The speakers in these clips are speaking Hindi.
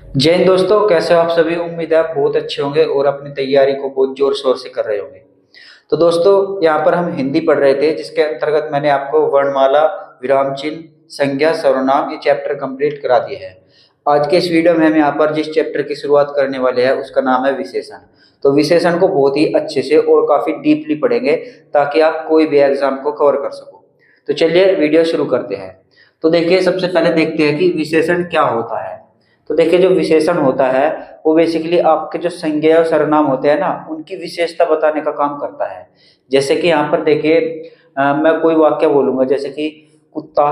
जय हिंद दोस्तों, कैसे हो आप सभी। उम्मीद है आप बहुत अच्छे होंगे और अपनी तैयारी को बहुत जोर शोर से कर रहे होंगे। तो दोस्तों, यहाँ पर हम हिंदी पढ़ रहे थे, जिसके अंतर्गत मैंने आपको वर्णमाला, विराम चिन्ह, संज्ञा, सर्वनाम ये चैप्टर कंप्लीट करा दिए हैं। आज के इस वीडियो में हम यहाँ पर जिस चैप्टर की शुरुआत करने वाले हैं उसका नाम है विशेषण। तो विशेषण को बहुत ही अच्छे से और काफी डीपली पढ़ेंगे ताकि आप कोई भी एग्जाम को कवर कर सको। तो चलिए वीडियो शुरू करते हैं। तो देखिए, सबसे पहले देखते हैं कि विशेषण क्या होता है। तो देखिए, जो विशेषण होता है वो बेसिकली आपके जो संज्ञा और सर्वनाम होते हैं ना, उनकी विशेषता बताने का काम करता है। जैसे कि यहाँ पर देखिए, मैं कोई वाक्य बोलूंगा जैसे कि कुत्ता।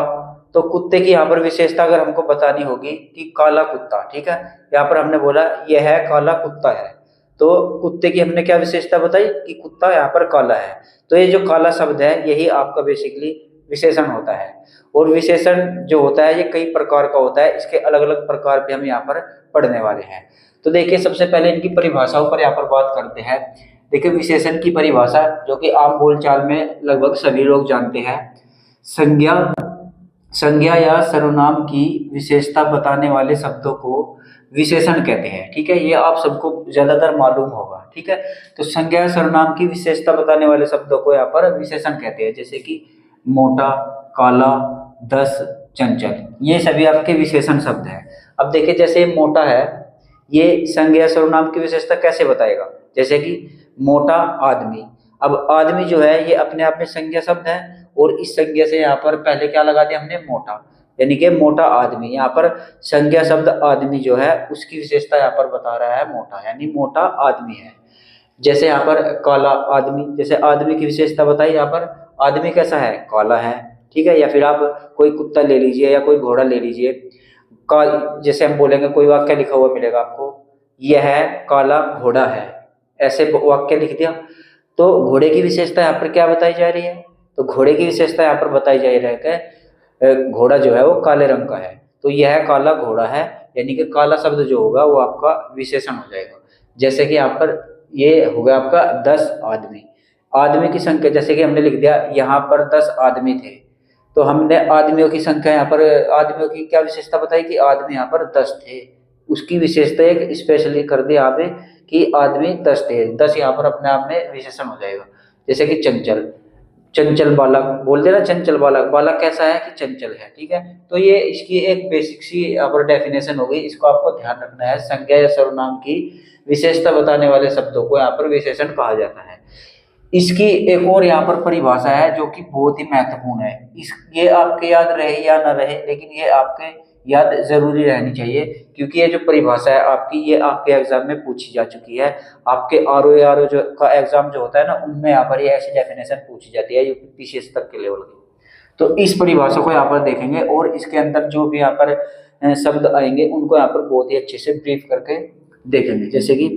तो कुत्ते की यहाँ पर विशेषता अगर हमको बतानी होगी कि काला कुत्ता, ठीक है। यहाँ पर हमने बोला यह है काला कुत्ता है। तो कुत्ते की हमने क्या विशेषता बताई कि कुत्ता यहाँ पर काला है। तो ये जो काला शब्द है यही आपका बेसिकली विशेषण होता है। और विशेषण जो होता है ये कई प्रकार का होता है, इसके अलग अलग प्रकार भी हम यहाँ पर पढ़ने वाले हैं। तो देखिए, सबसे पहले इनकी परिभाषाओं पर यहाँ पर बात करते हैं। देखिए, विशेषण की परिभाषा जो कि आम बोलचाल में लगभग सभी लोग जानते हैं। संज्ञा संज्ञा या सर्वनाम की विशेषता बताने वाले शब्दों को विशेषण कहते हैं, ठीक है। ये आप सबको ज्यादातर मालूम होगा, ठीक है। तो संज्ञा या सर्वनाम की विशेषता बताने वाले शब्दों को यहाँ पर विशेषण कहते हैं। जैसे कि मोटा, काला, दस, चंचल, ये सभी आपके विशेषण शब्द हैं। अब देखिए, जैसे मोटा है, ये संज्ञा सर्वनाम की विशेषता कैसे बताएगा। जैसे कि मोटा आदमी। अब आदमी जो है ये अपने आप में संज्ञा शब्द है, और इस संज्ञा से यहाँ पर पहले क्या लगा दिया हमने, मोटा, यानी कि मोटा आदमी। यहाँ पर संज्ञा शब्द आदमी जो है उसकी विशेषता यहाँ पर बता रहा है मोटा, यानी मोटा आदमी है। जैसे यहाँ पर काला आदमी, जैसे आदमी की विशेषता बताई, यहाँ पर आदमी कैसा है, काला है, ठीक है। या फिर आप कोई कुत्ता ले लीजिए या कोई घोड़ा ले लीजिए, जैसे हम बोलेंगे, कोई वाक्य लिखा हुआ मिलेगा आपको, यह काला घोड़ा है, ऐसे वाक्य लिख दिया। तो घोड़े की विशेषता यहाँ पर क्या बताई जा रही है, तो घोड़े की विशेषता यहाँ पर बताई जा रही है कि घोड़ा जो है वो काले रंग का है। तो यह काला घोड़ा है, यानी कि काला शब्द जो होगा वो आपका विशेषण हो जाएगा। जैसे कि यहाँ पर ये हो गया आपका 10 आदमी। आदमी की संख्या, जैसे कि हमने लिख दिया यहाँ पर 10 आदमी थे, तो हमने आदमियों की संख्या यहाँ पर, आदमियों की क्या विशेषता बताई कि आदमी यहाँ पर 10 थे। उसकी विशेषता एक स्पेशली कर दी यहाँ पे कि आदमी 10 थे। 10 यहाँ पर अपने आप में विशेषण हो जाएगा। जैसे कि चंचल, चंचल बालक बोल देना, चंचल बालक, बालक कैसा है कि चंचल है, ठीक है। तो ये इसकी एक बेसिक सी यहाँ पर डेफिनेशन हो गई, इसको आपको ध्यान रखना है। संज्ञा या सर्वनाम की विशेषता बताने वाले शब्दों को यहाँ पर विशेषण कहा जाता है। इसकी एक और यहाँ पर परिभाषा है जो कि बहुत ही महत्वपूर्ण है। इस ये आपके याद रहे या ना रहे, लेकिन ये आपके याद जरूरी रहनी चाहिए, क्योंकि ये जो परिभाषा है आपकी, ये आपके एग्जाम में पूछी जा चुकी है। आपके आर ओ जो का एग्जाम जो होता है ना, उनमें यहाँ पर ये ऐसी डेफिनेशन पूछी जाती है यूपीपीसी स्तर के लेवल की। तो इस परिभाषा को यहाँ पर देखेंगे, और इसके अंदर जो भी यहाँ पर शब्द आएंगे उनको यहाँ पर बहुत ही अच्छे से ब्रीफ करके देखेंगे। जैसे कि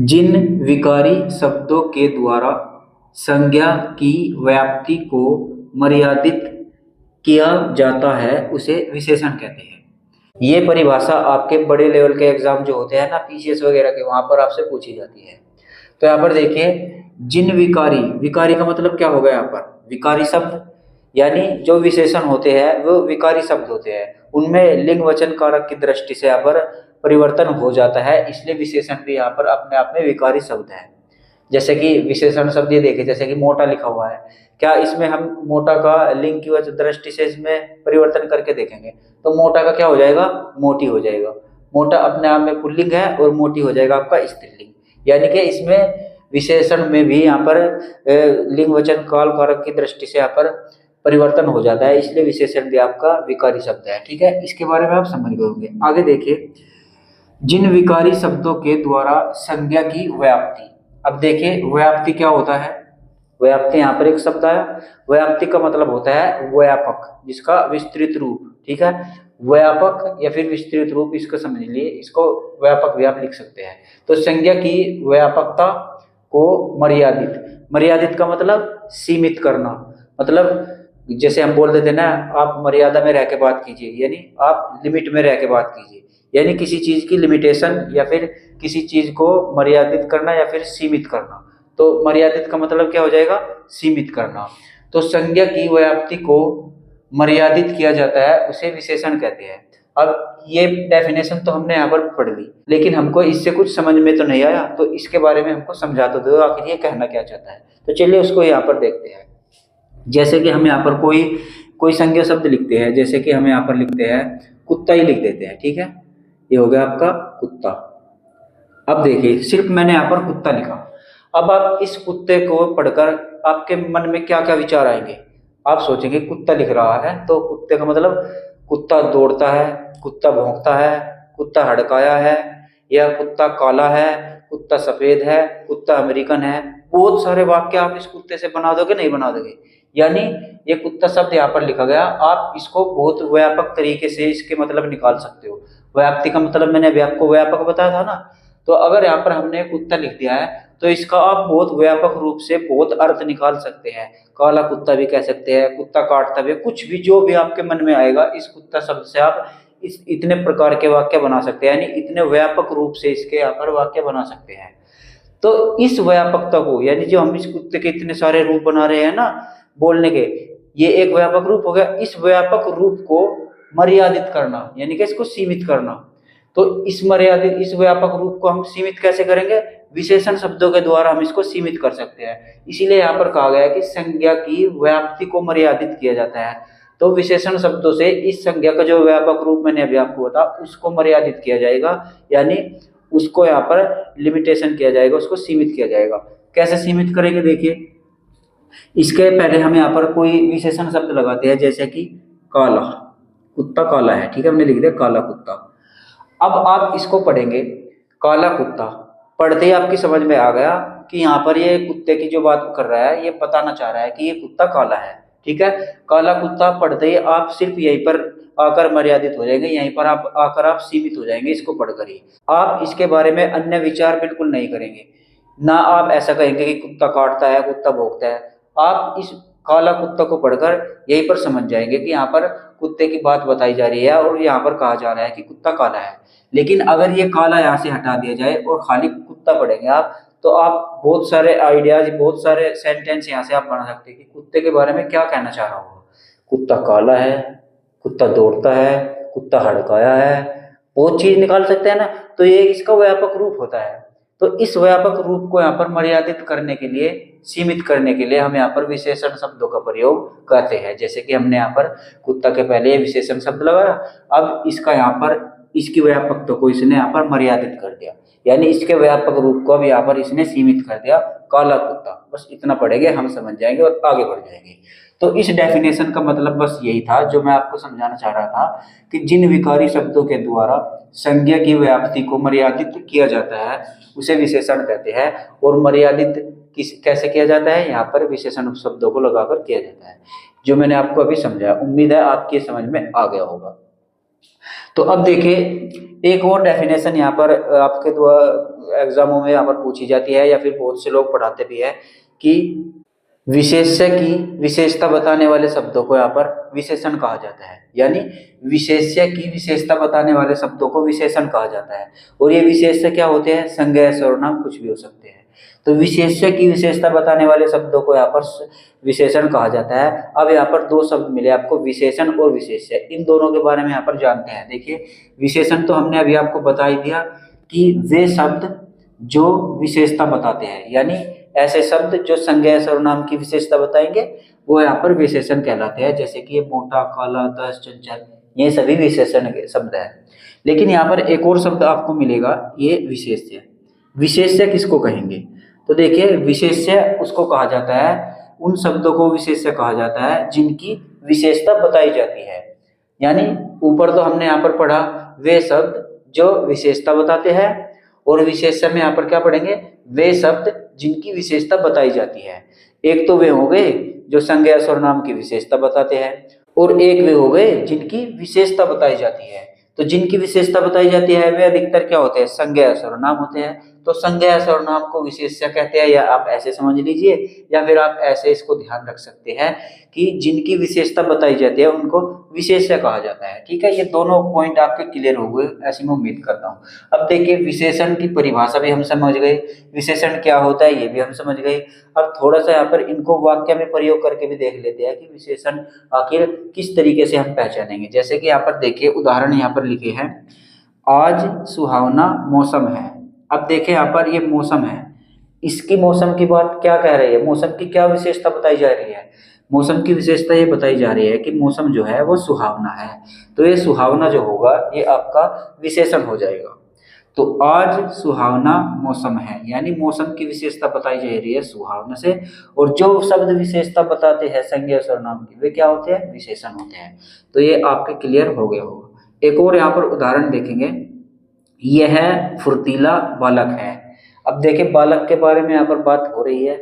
जिन विकारी शब्दों के द्वारा संज्ञा की व्याप्ति को मर्यादित किया जाता है उसे विशेषण कहते हैं। ये परिभाषा आपके बड़े लेवल के एग्जाम जो होते हैं ना, पीसीएस वगैरह के, वहां पर आपसे पूछी जाती है। तो यहाँ पर देखिए, जिन विकारी, विकारी का मतलब क्या होगा, यहाँ पर विकारी शब्द यानी जो विशेषण होते हैं वो विकारी शब्द होते हैं, उनमें लिंग वचन कारक की दृष्टि से यहाँ पर परिवर्तन हो जाता है, इसलिए विशेषण भी यहाँ पर अपने आप में विकारी शब्द है। जैसे कि विशेषण शब्द ये देखे, जैसे कि मोटा लिखा हुआ है, क्या इसमें हम मोटा का लिंग की वजह दृष्टि से इसमें परिवर्तन करके देखेंगे तो मोटा का क्या हो जाएगा, मोटी हो जाएगा। मोटा अपने आप में पुल्लिंग है और मोटी हो जाएगा आपका स्त्रीलिंग, यानी कि इसमें विशेषण में भी यहाँ पर लिंग वचन काल कारक की दृष्टि से यहाँ पर परिवर्तन हो जाता है, इसलिए विशेषण भी आपका विकारी शब्द है, ठीक है। इसके बारे में आप समझ गए होंगे। आगे देखिए, जिन विकारी शब्दों के द्वारा संज्ञा की व्याप्ति। अब देखिए, व्याप्ति क्या होता है, व्याप्ति यहाँ पर एक शब्द आया, व्याप्ति का मतलब होता है व्यापक, जिसका विस्तृत रूप, ठीक है। व्यापक या फिर विस्तृत रूप, इसको समझ लिए, इसको व्यापक भी आप लिख सकते हैं। तो संज्ञा की व्यापकता को मर्यादित, मर्यादित का मतलब सीमित करना, मतलब जैसे हम बोल देते ना, आप मर्यादा में रह के बात कीजिए, यानी आप लिमिट में रह के बात कीजिए, यानी किसी चीज की लिमिटेशन या फिर किसी चीज को मर्यादित करना या फिर सीमित करना। तो मर्यादित का मतलब क्या हो जाएगा, सीमित करना। तो संज्ञा की व्याप्ति को मर्यादित किया जाता है उसे विशेषण कहते हैं। अब ये डेफिनेशन तो हमने यहाँ पर पढ़ ली, लेकिन हमको इससे कुछ समझ में तो नहीं आया, तो इसके बारे में हमको समझा तो दो आखिर ये कहना क्या चाहता है। तो चलिए उसको यहाँ पर देखते हैं। जैसे कि हम यहाँ पर कोई कोई संज्ञा शब्द लिखते हैं, जैसे कि हम यहाँ पर लिखते हैं कुत्ता ही लिख देते हैं, ठीक है। ये हो गया आपका कुत्ता। अब देखिए सिर्फ मैंने यहाँ पर कुत्ता लिखा। अब आप इस कुत्ते को पढ़कर आपके मन में क्या क्या विचार आएंगे। आप सोचेंगे कुत्ता लिख रहा है तो कुत्ते का मतलब कुत्ता दौड़ता है, कुत्ता भौंकता है, कुत्ता हड़काया है, या कुत्ता काला है, कुत्ता सफेद है, कुत्ता अमेरिकन है। बहुत सारे वाक्य आप इस कुत्ते से बना दोगे, नहीं बना दोगे। यानी ये कुत्ता शब्द यहाँ पर लिखा गया, आप इसको बहुत व्यापक तरीके से इसके मतलब निकाल सकते हो। व्याप्ति का मतलब मैंने अभी आपको व्यापक बताया था ना। तो अगर यहाँ पर हमने कुत्ता लिख दिया है तो इसका आप बहुत व्यापक रूप से बहुत अर्थ निकाल सकते हैं। काला कुत्ता भी कह सकते हैं, कुत्ता काटता भी, कुछ भी जो भी आपके मन में आएगा इस कुत्ता शब्द से आप इस इतने प्रकार के वाक्य बना सकते हैं, यानी इतने व्यापक रूप से इसके यहाँ पर वाक्य बना सकते हैं। तो इस व्यापकता को, यानी जो हम इस कुत्ते के इतने सारे रूप बना रहे हैं ना बोलने के, ये एक व्यापक रूप हो गया। इस व्यापक रूप को मर्यादित करना, यानी कि इसको सीमित करना। तो इस व्यापक रूप को हम सीमित कैसे करेंगे? विशेषण शब्दों के द्वारा हम इसको सीमित कर सकते हैं। इसीलिए यहाँ पर कहा गया है कि संज्ञा की व्याप्ति को मर्यादित किया जाता है। तो विशेषण शब्दों से इस संज्ञा का जो व्यापक रूप मैंने अभी आपको बताया उसको मर्यादित किया जाएगा, यानी उसको यहाँ पर लिमिटेशन किया जाएगा, उसको सीमित किया जाएगा। कैसे सीमित करेंगे? देखिए इसके पहले हम यहाँ पर कोई विशेषण शब्द लगाते हैं, जैसे कि काला, कुत्ता काला है, ठीक है, हमने लिख दिया काला कुत्ता। अब आप इसको पढ़ेंगे काला कुत्ता, पढ़ते ही आपकी समझ में आ गया कि यहाँ पर ये कुत्ते की जो बात कर रहा है ये बताना चाह रहा है कि ये कुत्ता काला है, ठीक है। काला कुत्ता पढ़ते ही आप सिर्फ यहीं पर आकर मर्यादित हो जाएंगे, यहीं पर आप आकर आप सीमित हो जाएंगे इसको पढ़कर ही। आप इसके बारे में अन्य विचार बिल्कुल नहीं करेंगे, ना आप ऐसा कहेंगे कि कुत्ता काटता है, कुत्ता भौंकता है। आप इस काला कुत्ता को पढ़कर यहीं पर समझ जाएंगे कि यहाँ पर कुत्ते की बात बताई जा रही है और यहाँ पर कहा जा रहा है कि कुत्ता काला है। लेकिन अगर ये काला यहाँ से हटा दिया जाए और खाली कुत्ता पढ़ेंगे आप, तो आप बहुत सारे आइडियाज, बहुत सारे सेंटेंस यहाँ से आप बना सकते हैं कि कुत्ते के बारे में क्या कहना चाह रहा होगा। कुत्ता काला है, कुत्ता दौड़ता है, कुत्ता हड़काया है, बहुत चीज निकाल सकते हैं ना। तो ये इसका व्यापक रूप होता है। तो इस व्यापक रूप को यहाँ पर मर्यादित करने के लिए, सीमित करने के लिए हम यहाँ पर विशेषण शब्दों का प्रयोग करते हैं। जैसे कि हमने यहाँ पर कुत्ता के पहले विशेषण शब्द लगाया, अब इसका यहाँ पर इसकी व्यापकता को इसने यहाँ पर मर्यादित कर दिया, यानी इसके व्यापक रूप को अब यहाँ पर इसने सीमित कर दिया, काला कुत्ता। बस इतना पढ़ेंगे हम समझ जाएंगे और आगे बढ़ जाएंगे। तो इस डेफिनेशन का मतलब बस यही था जो मैं आपको समझाना चाह रहा था कि जिन विकारी शब्दों के द्वारा संज्ञा की व्याप्ति को मर्यादित किया जाता है उसे विशेषण कहते हैं। और मर्यादित कैसे किया जाता है? यहाँ पर विशेषण शब्दों को लगाकर किया जाता है, जो मैंने आपको अभी समझाया। उम्मीद है आपकी समझ में आ गया होगा। तो अब देखिए एक और डेफिनेशन यहाँ पर आपके द्वारा एग्जामों में यहाँ पर पूछी जाती है, या फिर बहुत से लोग पढ़ाते भी है कि विशेष्य की विशेषता बताने वाले शब्दों को यहाँ पर विशेषण कहा जाता है। यानी विशेष्य की विशेषता बताने वाले शब्दों को विशेषण कहा जाता है। और ये विशेष्य क्या होते हैं? संज्ञा, सर्वनाम, कुछ भी हो सकते हैं। तो विशेष्य की विशेषता बताने वाले शब्दों को यहाँ पर विशेषण कहा जाता है। अब यहाँ पर दो शब्द मिले आपको, विशेषण और विशेष्य। इन दोनों के बारे में यहाँ पर जानते हैं। देखिए विशेषण तो हमने अभी आपको बता ही दिया कि वे शब्द जो विशेषता बताते हैं, यानी ऐसे शब्द जो संज्ञा, सर्वनाम की विशेषता बताएंगे वो यहाँ पर विशेषण कहलाते हैं। जैसे कि ये मोटा, काला, दस, चंचल, ये सभी विशेषण के शब्द हैं। लेकिन यहाँ पर एक और शब्द आपको मिलेगा, ये विशेष्य। विशेष्य किसको कहेंगे? तो देखिए विशेष्य उसको कहा जाता है, उन शब्दों को विशेष्य कहा जाता है जिनकी विशेषता बताई जाती है। यानी ऊपर तो हमने यहाँ पर पढ़ा वे शब्द जो विशेषता बताते हैं, और विशेष्य में यहाँ पर क्या पढ़ेंगे? वे शब्द जिनकी विशेषता बताई जाती है। एक तो वे हो गए जो संज्ञा, सर्वनाम की विशेषता बताते हैं, और एक वे हो गए जिनकी विशेषता बताई जाती है। तो जिनकी विशेषता बताई जाती है वे अधिकतर क्या होते हैं? संज्ञा, सर्वनाम होते हैं। तो संज्ञा सर्वनाम को विशेष्य कहते हैं, या आप ऐसे समझ लीजिए, या फिर आप ऐसे इसको ध्यान रख सकते हैं कि जिनकी विशेषता बताई जाती है उनको विशेष्य कहा जाता है। ठीक है, ये दोनों पॉइंट आपके क्लियर हो गए ऐसी मैं उम्मीद करता हूँ। अब देखिए, विशेषण की परिभाषा भी हम समझ गए, विशेषण क्या होता है ये भी हम समझ गए। अब थोड़ा सा यहाँ पर इनको वाक्य में प्रयोग करके भी देख लेते हैं कि विशेषण आखिर किस तरीके से हम पहचानेंगे। जैसे कि यहाँ पर देखिए, उदाहरण यहाँ पर लिखे हैं, आज सुहावना मौसम है। अब देखिए यहाँ पर ये मौसम है, इसकी मौसम की बात क्या कह रही है, मौसम की क्या विशेषता बताई जा रही है? मौसम की विशेषता ये बताई जा रही है कि मौसम जो है वो सुहावना है। तो ये सुहावना जो होगा ये आपका विशेषण हो जाएगा। तो आज सुहावना मौसम है, यानी मौसम की विशेषता बताई जा रही है सुहावना से, और जो शब्द विशेषता बताते हैं संज्ञा सर्वनाम की, वे क्या होते हैं? विशेषण होते हैं। तो ये आपके क्लियर हो गया होगा। एक और यहाँ पर उदाहरण देखेंगे, यह फुर्तीला बालक है। अब देखिए, बालक के बारे में यहाँ पर बात हो रही है,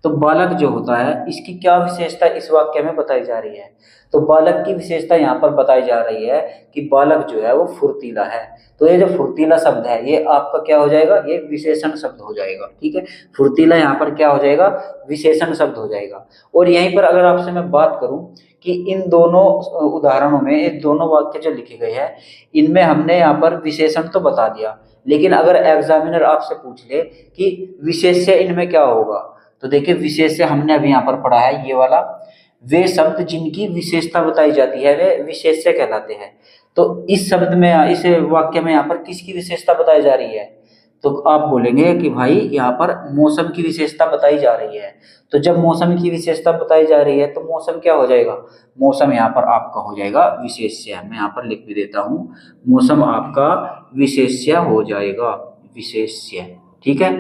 तो बालक जो होता है इसकी क्या विशेषता इस वाक्य में बताई जा रही है? तो बालक की विशेषता यहाँ पर बताई जा रही है कि बालक जो है वो फुर्तीला है। तो ये जो फुर्तीला शब्द है ये आपका क्या हो जाएगा? ये विशेषण शब्द हो जाएगा। ठीक है, फुर्तीला यहाँ पर क्या हो जाएगा? विशेषण शब्द हो जाएगा। और यहीं पर अगर आपसे मैं बात करूं कि इन दोनों उदाहरणों में, ये दोनों वाक्य जो लिखे गए हैं, इनमें हमने यहाँ पर विशेषण तो बता दिया, लेकिन अगर एग्जामिनर आपसे पूछ ले कि विशेष्य इनमें क्या होगा, तो देखिए, विशेष्य हमने अभी यहाँ पर पढ़ा है ये वाला, वे शब्द जिनकी विशेषता बताई जाती है वे विशेष्य कहलाते हैं। तो इस शब्द में, इस वाक्य में यहाँ पर किसकी विशेषता बताई जा रही है? तो आप बोलेंगे कि भाई यहाँ पर मौसम की विशेषता बताई जा रही है। तो जब मौसम की विशेषता बताई जा रही है तो मौसम क्या हो जाएगा? मौसम यहाँ पर आपका हो जाएगा विशेष्य। मैं यहाँ पर लिख भी देता हूँ, मौसम आपका विशेष्य हो जाएगा, विशेष्य। ठीक है,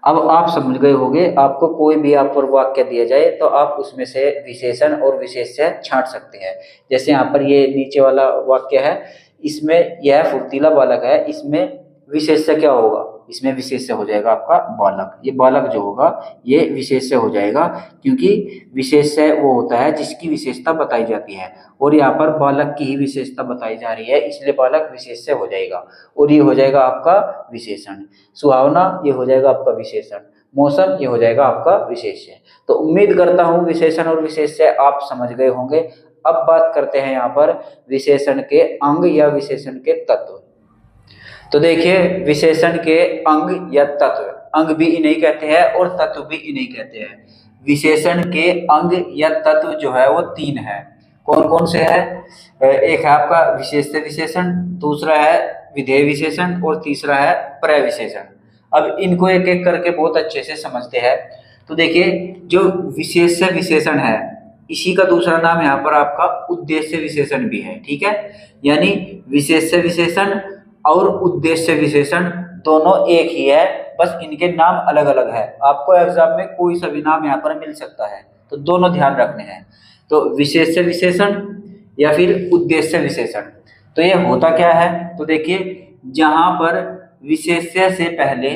अब आप समझ गए होंगे, आपको कोई भी आप पर वाक्य दिया जाए तो आप उसमें से विशेषण और विशेष्य छांट सकते हैं। जैसे यहाँ पर ये नीचे वाला वाक्य है, इसमें यह फुर्तीला बालक है, इसमें विशेष्य क्या होगा? इसमें विशेष्य हो जाएगा आपका बालक। ये बालक जो होगा ये विशेष्य हो जाएगा, क्योंकि विशेष्य वो होता है जिसकी विशेषता बताई जाती है, और यहाँ पर बालक की ही विशेषता बताई जा रही है, इसलिए बालक विशेष्य हो जाएगा, और ये हो जाएगा आपका विशेषण। सुहावना ये हो जाएगा आपका विशेषण, मौसम ये हो जाएगा आपका विशेष्य। तो उम्मीद करता हूँ विशेषण और विशेष्य आप समझ गए होंगे। अब बात करते हैं यहाँ पर विशेषण के अंग या विशेषण के तत्व। तो देखिए, विशेषण के अंग या तत्व, अंग भी इन्हें कहते हैं और तत्व भी इन्हें कहते हैं। विशेषण के अंग या तत्व जो है वो 3 है। कौन कौन से है? एक है आपका विशेष्य विशेषण, दूसरा है विधेय विशेषण, और तीसरा है प्रविशेषण। अब इनको एक एक करके बहुत अच्छे से समझते हैं। तो देखिए, जो विशेष्य विशेषण है इसी का दूसरा नाम यहाँ पर आपका उद्देश्य विशेषण भी है। ठीक है, यानी विशेष्य विशेषण और उद्देश्य विशेषण दोनों एक ही है, बस इनके नाम अलग अलग है। आपको एग्जाम में कोई सा भी नाम यहाँ पर मिल सकता है, तो दोनों ध्यान रखने हैं। तो विशेष्य विशेषण या फिर उद्देश्य विशेषण, तो ये होता क्या है? तो देखिए, जहां पर विशेष्य से पहले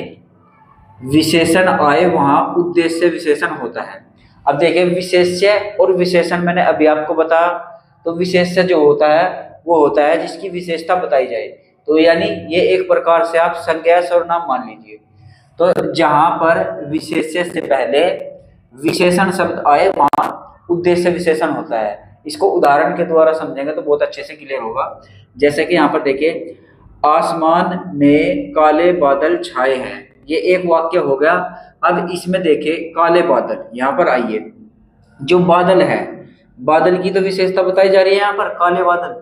विशेषण आए वहां उद्देश्य विशेषण होता है। अब देखिए, विशेष्य और विशेषण मैंने अभी आपको बताया। तो विशेष्य जो होता है वो होता है जिसकी विशेषता बताई जाए, तो यानी ये एक प्रकार से आप संज्ञा सर्वनाम मान लीजिए। तो जहां पर विशेष्य से पहले विशेषण शब्द आए वहां उद्देश्य विशेषण होता है। इसको उदाहरण के द्वारा समझेंगे तो बहुत अच्छे से क्लियर होगा। जैसे कि यहाँ पर देखिए, आसमान में काले बादल छाए हैं, ये एक वाक्य हो गया। अब इसमें देखिए, काले बादल, यहाँ पर आइए, जो बादल है, बादल की तो विशेषता बताई जा रही है यहाँ पर, काले बादल,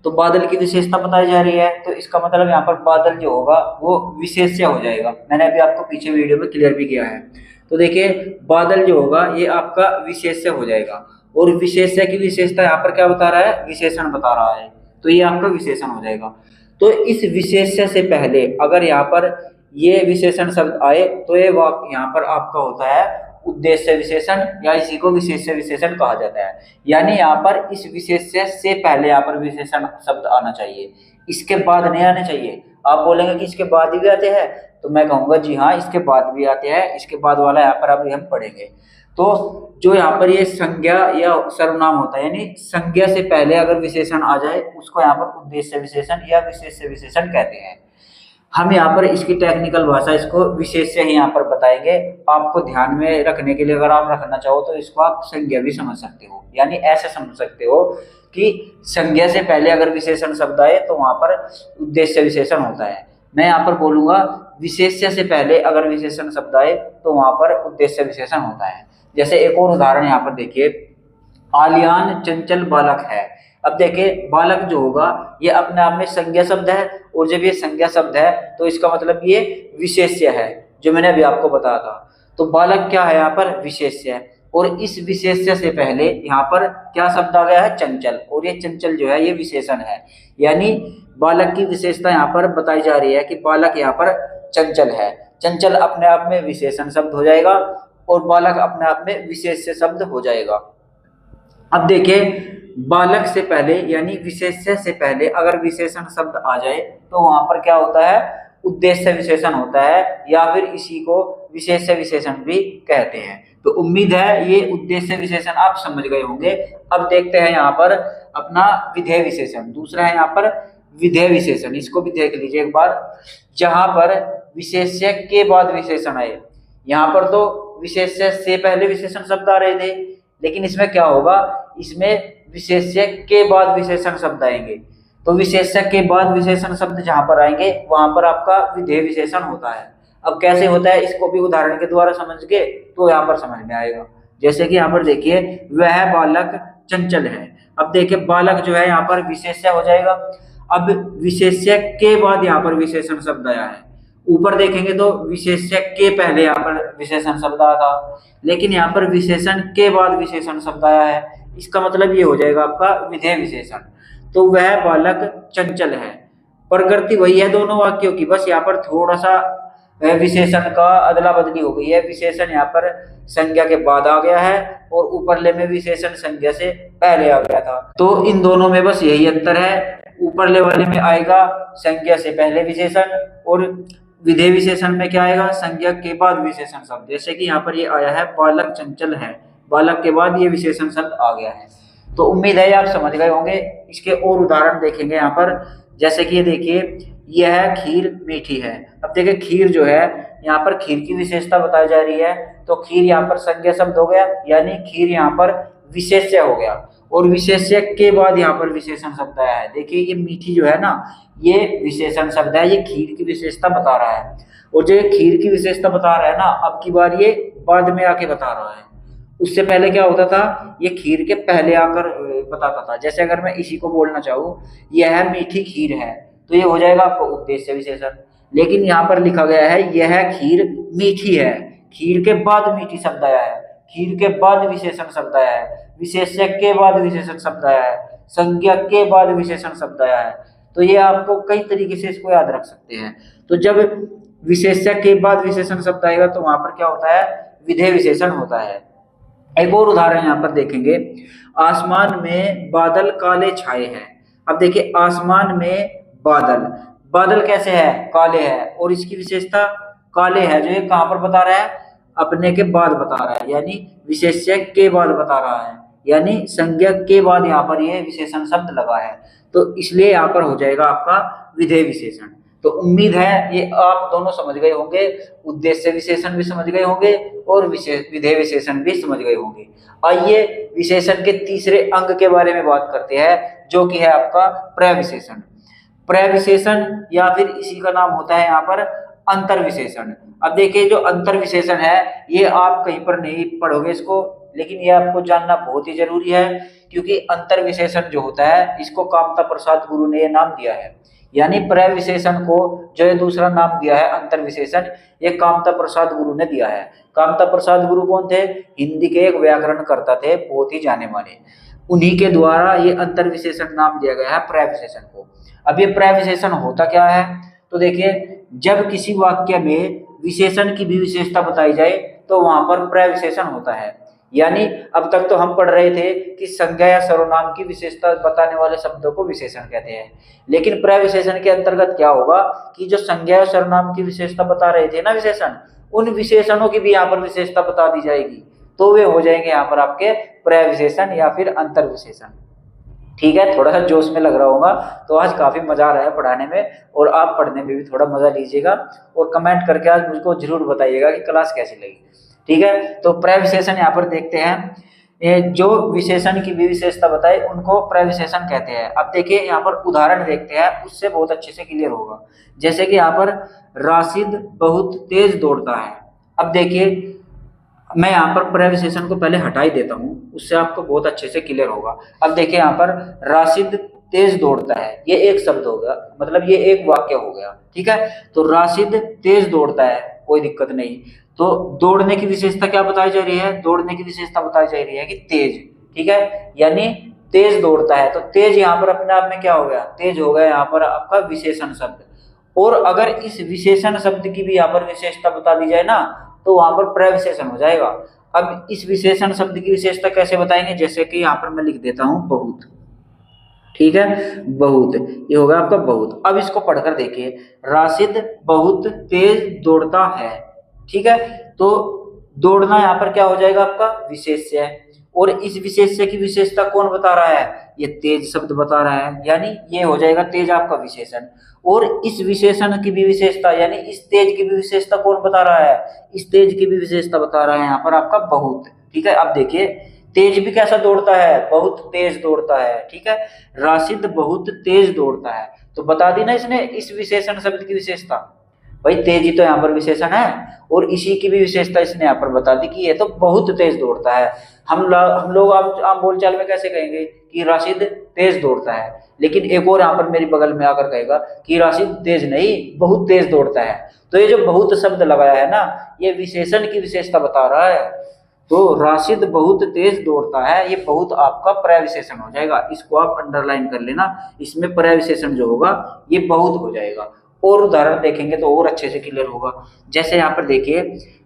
तो बादल की विशेषता बताई जा रही है, तो इसका मतलब यहाँ पर बादल जो होगा वो विशेष्य हो जाएगा। मैंने अभी आपको पीछे वीडियो में क्लियर भी किया है। तो देखिए, बादल जो होगा ये आपका विशेष्य हो जाएगा, और विशेष्य की विशेषता यहाँ पर क्या बता रहा है? विशेषण बता रहा है, तो ये आपका विशेषण हो जाएगा। तो इस विशेष्य से पहले अगर यहाँ पर ये विशेषण शब्द आए तो ये वाक्य यहाँ पर आपका होता है उद्देश्य विशेषण, या इसी को विशेष्य विशेषण कहा जाता है। यानी यहाँ पर इस विशेष्य से पहले यहाँ पर विशेषण शब्द आना चाहिए, इसके बाद नहीं आने चाहिए। आप बोलेंगे कि इसके बाद भी आते हैं, तो मैं कहूँगा जी हाँ, इसके बाद भी आते हैं, इसके बाद वाला यहाँ पर अभी हम पढ़ेंगे। तो जो यहाँ पर ये संज्ञा या सर्वनाम होता है, यानी संज्ञा से पहले अगर विशेषण आ जाए उसको यहाँ पर उद्देश्य विशेषण या विशेष्य विशेषण कहते हैं। हम यहाँ पर इसकी टेक्निकल भाषा, इसको विशेष्य ही यहाँ पर बताएंगे। आपको ध्यान में रखने के लिए, अगर आप रखना चाहो तो इसको आप संज्ञा भी समझ सकते हो, यानी ऐसे समझ सकते हो कि संज्ञा से पहले अगर विशेषण शब्द आए तो वहां पर उद्देश्य विशेषण होता है। मैं यहाँ पर बोलूंगा विशेष्य से पहले अगर विशेषण शब्द आए तो वहां पर उद्देश्य विशेषण होता है। जैसे एक और उदाहरण यहाँ पर देखिए, आलियान चंचल बालक है। अब देखिए बालक जो होगा ये अपने आप में संज्ञा शब्द है, और जब ये संज्ञा शब्द है तो इसका मतलब ये विशेष्य है, जो मैंने अभी आपको बताया था। तो बालक क्या है यहाँ पर, विशेष्य है। और इस विशेष्य से पहले यहाँ पर क्या शब्द आ गया है, चंचल, और ये चंचल जो है ये विशेषण है। यानी बालक की विशेषता यहाँ पर बताई जा रही है कि बालक यहाँ पर चंचल है। चंचल अपने आप में विशेषण शब्द हो जाएगा और बालक अपने आप में विशेष्य शब्द हो जाएगा। अब देखिए बालक से पहले यानी विशेष्य से पहले अगर विशेषण शब्द आ जाए तो वहां पर क्या होता है, उद्देश्य विशेषण होता है, या फिर इसी को विशेष्य विशेषण भी कहते हैं। तो उम्मीद है ये उद्देश्य विशेषण आप समझ गए होंगे। अब देखते हैं यहाँ पर अपना विधेय विशेषण, दूसरा है यहाँ पर विधेय विशेषण। इसको भी देख लीजिए एक बार, जहां पर विशेष्य के बाद विशेषण आए। यहाँ पर तो विशेष्य से पहले विशेषण शब्द आ रहे थे, लेकिन इसमें क्या होगा, इसमें विशेष्य के बाद विशेषण शब्द आएंगे। तो विशेष्य के बाद विशेषण शब्द जहां पर आएंगे वहां पर आपका विधेय विशेषण होता है। अब कैसे होता है इसको भी उदाहरण के द्वारा समझ के तो यहाँ पर समझ में आएगा। जैसे कि यहाँ पर देखिए, वह बालक चंचल है। अब देखिए बालक जो है यहाँ पर विशेष्य हो जाएगा। अब विशेष्य के बाद यहाँ पर विशेषण शब्द आया है। ऊपर देखेंगे तो विशेष्य के पहले यहाँ पर विशेषण शब्द आया था, लेकिन यहाँ पर विशेषण के बाद विशेषण शब्द आया है। इसका मतलब ये हो जाएगा आपका विधेय विशेषण। तो वह बालक चंचल है, प्रकृति वही है दोनों वाक्यों की, बस यहाँ पर थोड़ा सा विशेषण का अदला बदली हो गई है। विशेषण यहाँ पर संज्ञा के बाद आ गया है और ऊपरले में विशेषण संज्ञा से पहले आ गया था। तो इन दोनों में बस यही अंतर है, ऊपरले वाले में आएगा संज्ञा से पहले विशेषण, और विधेय विशेषण में क्या आएगा, संज्ञा के बाद विशेषण शब्द। जैसे कि यहाँ पर ये आया है बालक चंचल है, बालक के बाद ये विशेषण शब्द आ गया है। तो उम्मीद है आप समझ गए होंगे। इसके और उदाहरण देखेंगे यहाँ पर, जैसे कि ये देखिए, यह खीर मीठी है। अब देखिए खीर जो है यहाँ पर खीर की विशेषता बताई जा रही है, तो खीर यहाँ पर संज्ञा शब्द हो गया, यानी खीर यहाँ पर विशेष्य हो गया, और विशेष्य के बाद यहाँ पर विशेषण शब्द आया है। देखिए ये मीठी जो है ना, ये विशेषण शब्द है, ये खीर की विशेषता बता रहा है। और जो ये खीर की विशेषता बता रहा है ना, अब की बार ये बाद में आके बता रहा है। उससे पहले क्या होता था, ये खीर के पहले आकर बताता था। जैसे अगर मैं इसी को बोलना चाहूँ, यह मीठी खीर है, तो ये हो जाएगा आपको उद्देश्य विशेषण। लेकिन यहाँ पर लिखा गया है यह खीर मीठी है, खीर के बाद मीठी शब्द आया है, खीर के बाद विशेषण शब्द आया है, विशेष्य के बाद विशेषण शब्द आया है, संज्ञा के बाद विशेषण शब्द आया है। तो ये आपको कई तरीके से इसको याद रख सकते हैं। तो जब विशेष्य के बाद विशेषण शब्द आएगा तो वहां पर क्या होता है, विधेय विशेषण होता है। एक और उदाहरण यहाँ पर देखेंगे, आसमान में बादल काले छाए हैं। अब देखिए आसमान में बादल, बादल कैसे है, काले है, और इसकी विशेषता काले है, जो ये कहाँ पर बता रहा है, अपने के बाद बता रहा है, यानी विशेष्य के बाद बता रहा है, यानी संज्ञा के बाद यहाँ पर ये विशेषण शब्द लगा है। तो इसलिए यहाँ पर हो जाएगा आपका विधेय विशेषण। तो उम्मीद है ये आप दोनों समझ गए होंगे, उद्देश्य विशेषण भी समझ गए होंगे और विधेय विशेषण भी समझ गए होंगे। आइए विशेषण के तीसरे अंग के बारे में बात करते हैं, जो कि है आपका प्रविशेषण। प्रविशेषण या फिर इसी का नाम होता है यहाँ पर अंतर विशेषण। अब देखिए जो अंतर विशेषण है ये आप कहीं पर नहीं पढ़ोगे इसको, लेकिन ये आपको जानना बहुत ही जरूरी है, क्योंकि अंतर विशेषण जो होता है इसको कामता प्रसाद गुरु ने ये नाम दिया है। यानी प्रविशेषण को जो ये दूसरा नाम दिया है अंतर विशेषण, ये कामता प्रसाद गुरु ने दिया है। कामता प्रसाद गुरु कौन थे, हिंदी के एक व्याकरण कर्ता थे, बहुत ही जाने माने। उन्हीं के द्वारा ये अंतर विशेषण नाम दिया गया है प्रविशेषण को। अब ये प्रविशेषण होता क्या है, तो देखिए जब किसी वाक्य में विशेषण की भी विशेषता बताई जाए तो वहां पर प्रविशेषण होता है। यानी अब तक तो हम पढ़ रहे थे कि संज्ञा या सर्वनाम की विशेषता बताने वाले शब्दों को विशेषण कहते हैं, लेकिन प्रविशेषण के अंतर्गत क्या होगा कि जो संज्ञा या सर्वनाम की विशेषता बता रहे थे ना विशेषण, उन विशेषणों की भी यहाँ पर विशेषता बता दी जाएगी, तो वे हो जाएंगे यहाँ पर आपके प्रविशेषण या फिर अंतर विशेषण। ठीक है, थोड़ा सा जोश में लग रहा होगा, तो आज काफ़ी मज़ा आ रहा है पढ़ाने में, और आप पढ़ने में भी थोड़ा मज़ा लीजिएगा, और कमेंट करके आज मुझको जरूर बताइएगा कि क्लास कैसी लगी। ठीक है, तो प्रविशेषण यहाँ पर देखते हैं। ये जो विशेषण की भी विशेषता बताए उनको प्रविशेषण कहते हैं। अब देखिए यहाँ पर उदाहरण देखते हैं, उससे बहुत अच्छे से क्लियर होगा। जैसे कि यहाँ पर राशिद बहुत तेज दौड़ता है। अब देखिए मैं यहाँ पर प्रविशेषण को पहले हटा ही देता हूँ, उससे आपको बहुत अच्छे से क्लियर होगा। अब देखिए यहाँ पर राशिद तेज दौड़ता है, ये एक शब्द हो गया, मतलब ये एक वाक्य हो गया। ठीक है, तो राशिद तेज दौड़ता है, कोई दिक्कत नहीं। तो दौड़ने की विशेषता क्या बताई जा रही है? दौड़ने की विशेषता बताई जा रही है कि तेज। ठीक है, यानी तेज दौड़ता है, तो तेज यहाँ पर अपने आप में क्या हो गया? तेज हो गया यहाँ पर आपका विशेषण शब्द। और अगर इस विशेषण शब्द की भी यहाँ पर विशेषता बता दी जाए ना, तो वहां पर प्रविशेषण हो जाएगा। अब इस विशेषण शब्द की विशेषता कैसे बताएंगे? जैसे कि यहाँ पर मैं लिख देता हूं बहुत। ठीक है, बहुत, ये होगा आपका बहुत। अब इसको पढ़कर देखिए, राशिद बहुत तेज दौड़ता है। ठीक है, तो दौड़ना यहाँ पर क्या हो जाएगा? आपका विशेष्य है। और इस विशेष्य की विशेषता कौन बता रहा है? ये तेज शब्द बता रहा है, यानी ये हो जाएगा तेज आपका विशेषण। और इस विशेषण की भी विशेषता, यानी इस तेज की भी विशेषता कौन बता रहा है? इस तेज की भी विशेषता बता रहा है यहाँ पर आपका बहुत। ठीक है, अब देखिए तेज भी कैसा दौड़ता है? बहुत तेज दौड़ता है। ठीक है, राशिद बहुत तेज दौड़ता है, तो बता दी ना इसने इस विशेषण शब्द की विशेषता। भाई तेज ही तो यहाँ पर विशेषण है, और इसी की भी विशेषता इसने यहाँ पर बता दी कि ये तो बहुत तेज दौड़ता है। हम लोग आम बोलचाल में कैसे कहेंगे कि राशिद तेज दौड़ता है, लेकिन एक और यहाँ पर मेरी बगल में आकर कहेगा कि राशिद तेज नहीं, बहुत तेज दौड़ता है। तो ये जो बहुत शब्द लगाया है ना, ये विशेषण की विशेषता बता रहा है। तो राशिद बहुत तेज दौड़ता है, ये बहुत आपका प्रविशेषण हो जाएगा। इसको आप अंडरलाइन कर लेना, इसमें प्रविशेषण जो होगा ये बहुत हो जाएगा। और उदाहरण देखेंगे तो और अच्छे से क्लियर होगा। जैसे यहाँ पर देखिए,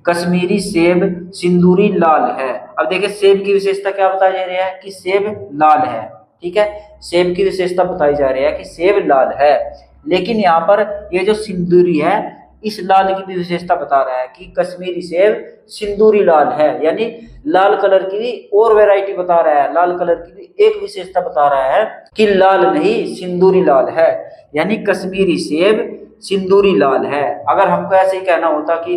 कश्मीरी सेब सिंदूरी लाल है। अब देखिए सेब की विशेषता क्या बताई जा रही है? कि सेब लाल है। ठीक है, सेब की विशेषता बताई जा रही है कि सेब लाल है, लेकिन यहाँ पर ये जो सिंदूरी है, इस लाल की भी विशेषता बता रहा है कि कश्मीरी सेब सिंदूरी लाल है, यानी लाल कलर की भी और वैरायटी बता रहा है, लाल कलर की भी एक विशेषता बता रहा है कि लाल नहीं सिंदूरी लाल है, यानी कश्मीरी सेब सिंदूरी लाल है। अगर हमको ऐसे ही कहना होता कि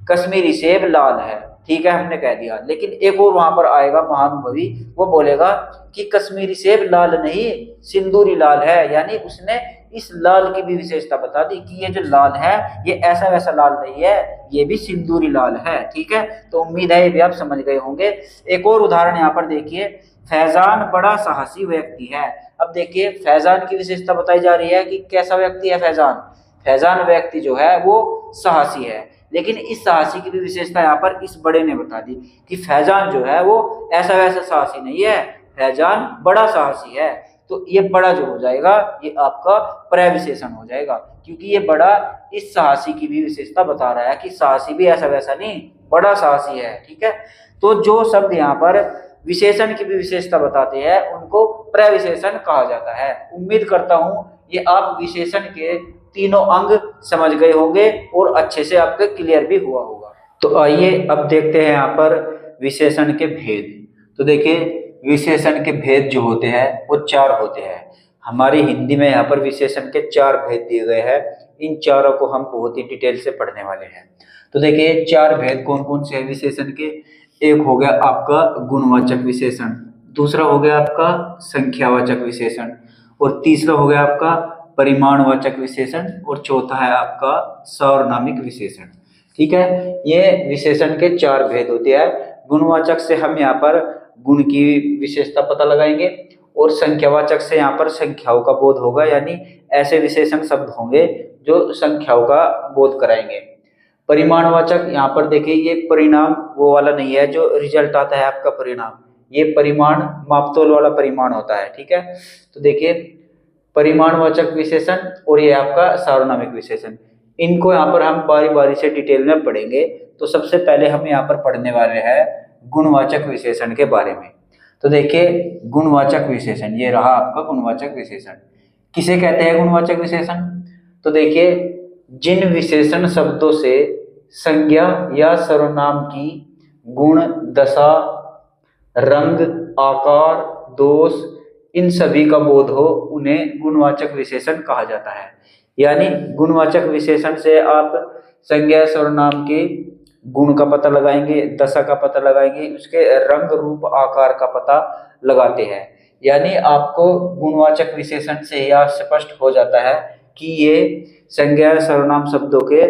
कश्मीरी सेब लाल है, ठीक है, हमने कह दिया, लेकिन एक और वहां पर आएगा महानुभवी, वो बोलेगा कि कश्मीरी सेब लाल नहीं सिंदूरी लाल है, यानी उसने इस लाल की भी विशेषता बता दी कि ये जो लाल है ये ऐसा वैसा लाल नहीं है, ये भी सिंदूरी लाल है। ठीक है, तो उम्मीद है ये भी आप समझ गए होंगे। एक और उदाहरण यहाँ पर देखिए, फैजान बड़ा साहसी व्यक्ति है। अब देखिए फैजान की विशेषता बताई जा रही है कि कैसा व्यक्ति है फैजान? फैजान व्यक्ति जो है वो साहसी है, लेकिन इस साहसी की भी विशेषता यहाँ पर इस बड़े ने बता दी कि फैजान जो है वो ऐसा वैसा साहसी नहीं है, फैजान बड़ा साहसी है। तो ये बड़ा जो हो जाएगा ये आपका प्रविशेषण हो जाएगा, क्योंकि ये बड़ा इस साहसी की भी विशेषता बता रहा है कि साहसी भी ऐसा वैसा नहीं, बड़ा साहसी है। ठीक है, तो जो शब्द यहाँ पर विशेषण की भी विशेषता बताते हैं उनको प्रविशेषण कहा जाता है। उम्मीद करता हूं ये आप विशेषण के तीनों अंग समझ गए होंगे और अच्छे से आपके क्लियर भी हुआ होगा। तो आइए अब देखते हैं यहाँ पर विशेषण के भेद। तो देखिए विशेषण के भेद जो होते हैं वो 4 होते हैं। हमारी हिंदी में यहाँ पर विशेषण के 4 भेद दिए गए हैं, इन चारों को हम बहुत ही डिटेल से पढ़ने वाले हैं। तो देखिए 4 भेद कौन कौन से हैं विशेषण के? एक हो गया आपका गुणवाचक विशेषण, दूसरा हो गया आपका संख्यावाचक विशेषण, और तीसरा हो गया आपका परिमाणवाचक विशेषण, और चौथा है आपका सार्वनामिक विशेषण। ठीक है, ये विशेषण के 4 भेद होते हैं। गुणवाचक से हम यहाँ पर गुण की विशेषता पता लगाएंगे, और संख्यावाचक से यहाँ पर संख्याओं का बोध होगा, यानी ऐसे विशेषण शब्द होंगे जो संख्याओं का बोध कराएंगे। परिमाणवाचक यहाँ पर देखिए ये परिणाम वो वाला नहीं है जो रिजल्ट आता है आपका परिणाम, ये परिमाण मापतोल वाला परिमाण होता है। ठीक है, तो देखिए परिमाणवाचक विशेषण और ये आपका सार्वनामिक विशेषण, इनको यहाँ पर हम बारी बारी से डिटेल में पढ़ेंगे। तो सबसे पहले हम यहाँ पर पढ़ने वाले हैं गुणवाचक विशेषण के बारे में। तो देखिए गुणवाचक विशेषण ये रहा आपका गुणवाचक विशेषण। किसे कहते हैं गुणवाचक विशेषण? तो देखिए जिन विशेषण शब्दों से संज्ञा या सर्वनाम की गुण, दशा, रंग, आकार, दोष इन सभी का बोध हो, उन्हें गुणवाचक विशेषण कहा जाता है। यानी गुणवाचक विशेषण से आप संज्ञा सर्वनाम के गुण का पता लगाएंगे, दशा का पता लगाएंगे, उसके रंग रूप आकार का पता लगाते हैं। यानी आपको गुणवाचक विशेषण से यह स्पष्ट हो जाता है कि ये संज्ञा सर्वनाम शब्दों के